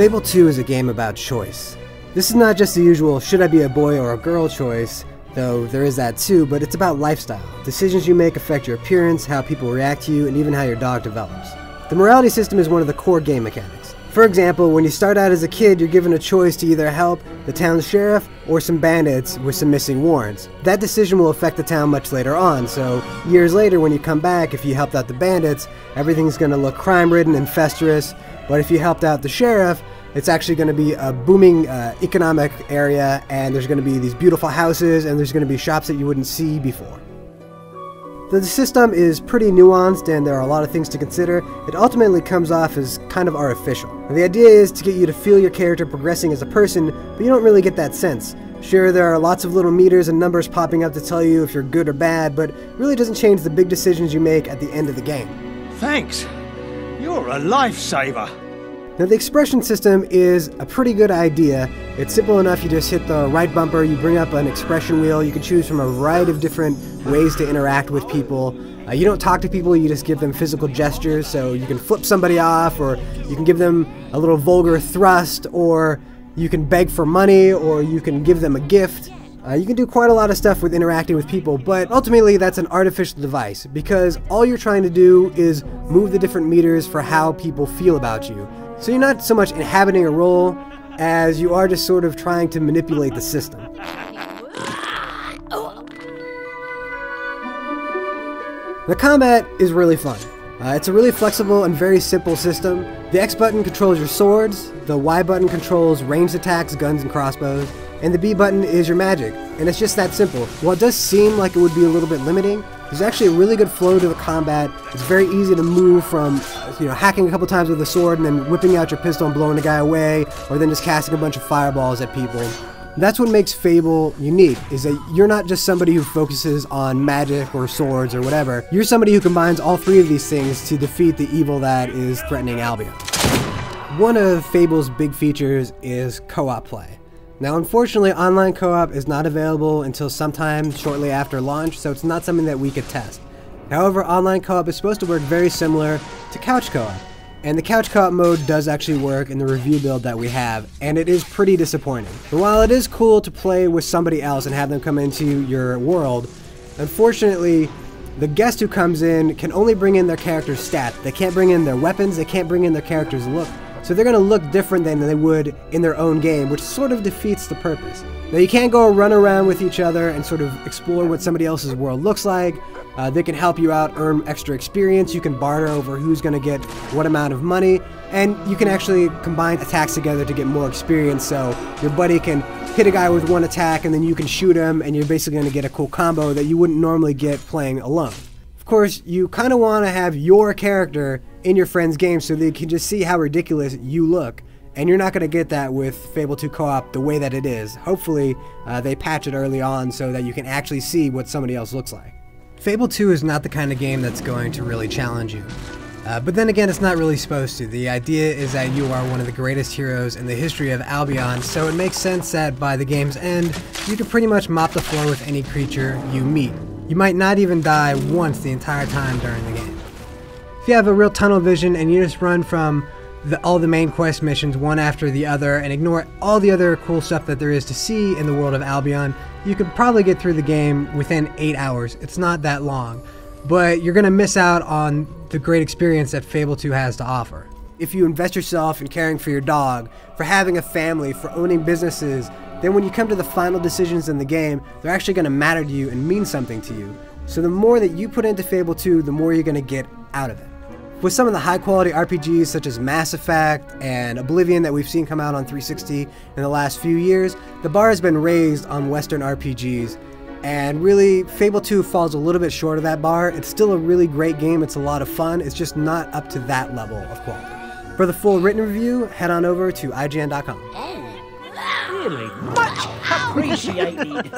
Fable 2 is a game about choice. This is not just the usual should I be a boy or a girl choice, though there is that too, but it's about lifestyle. Decisions you make affect your appearance, how people react to you, and even how your dog develops. The morality system is one of the core game mechanics. For example, when you start out as a kid, you're given a choice to either help the town's sheriff or some bandits with some missing warrants. That decision will affect the town much later on, so years later when you come back, if you helped out the bandits, everything's going to look crime-ridden and festeruous, but if you helped out the sheriff, it's actually going to be a booming economic area, and there's going to be these beautiful houses, and there's going to be shops that you wouldn't see before. The system is pretty nuanced and there are a lot of things to consider. It ultimately comes off as kind of artificial. The idea is to get you to feel your character progressing as a person, but you don't really get that sense. Sure, there are lots of little meters and numbers popping up to tell you if you're good or bad, but it really doesn't change the big decisions you make at the end of the game. Thanks. You're a lifesaver. Now the expression system is a pretty good idea. It's simple enough, you just hit the right bumper, you bring up an expression wheel, you can choose from a variety of different ways to interact with people. You don't talk to people, you just give them physical gestures, so you can flip somebody off, or you can give them a little vulgar thrust, or you can beg for money, or you can give them a gift. You can do quite a lot of stuff with interacting with people, but ultimately that's an artificial device, because all you're trying to do is move the different meters for how people feel about you. So you're not so much inhabiting a role as you are just sort of trying to manipulate the system. The combat is really fun. It's a really flexible and very simple system. The X button controls your swords, the Y button controls ranged attacks, guns and crossbows, and the B button is your magic. And it's just that simple. While it does seem like it would be a little bit limiting, there's actually a really good flow to the combat. It's very easy to move from, hacking a couple times with a sword and then whipping out your pistol and blowing the guy away, or then just casting a bunch of fireballs at people. That's what makes Fable unique, is that you're not just somebody who focuses on magic or swords or whatever. You're somebody who combines all three of these things to defeat the evil that is threatening Albion. One of Fable's big features is co-op play. Now unfortunately, online co-op is not available until sometime shortly after launch, so it's not something that we could test. However, online co-op is supposed to work very similar to couch co-op, and the couch co-op mode does actually work in the review build that we have, and it is pretty disappointing. But while it is cool to play with somebody else and have them come into your world, unfortunately, the guest who comes in can only bring in their character's stat. They can't bring in their weapons, they can't bring in their character's look. So they're going to look different than they would in their own game, which sort of defeats the purpose. Now you can't go run around with each other and sort of explore what somebody else's world looks like. They can help you out, earn extra experience, you can barter over who's going to get what amount of money, and you can actually combine attacks together to get more experience, so your buddy can hit a guy with one attack and then you can shoot him and you're basically going to get a cool combo that you wouldn't normally get playing alone. Of course, you kind of want to have your character in your friend's game so they can just see how ridiculous you look. And you're not going to get that with Fable 2 co-op the way that it is. Hopefully, they patch it early on so that you can actually see what somebody else looks like. Fable 2 is not the kind of game that's going to really challenge you. But then again, it's not really supposed to. The idea is that you are one of the greatest heroes in the history of Albion, so it makes sense that by the game's end, you can pretty much mop the floor with any creature you meet. You might not even die once the entire time during the game. If you have a real tunnel vision and you just run from all the main quest missions one after the other and ignore all the other cool stuff that there is to see in the world of Albion, you could probably get through the game within 8 hours. It's not that long, but you're going to miss out on the great experience that Fable 2 has to offer. If you invest yourself in caring for your dog, for having a family, for owning businesses, then when you come to the final decisions in the game, they're actually going to matter to you and mean something to you. So the more that you put into Fable 2, the more you're going to get out of it. With some of the high-quality RPGs such as Mass Effect and Oblivion that we've seen come out on 360 in the last few years, the bar has been raised on Western RPGs, and really, Fable 2 falls a little bit short of that bar. It's still a really great game, it's a lot of fun, it's just not up to that level of quality. For the full written review, head on over to IGN.com. Really much appreciated.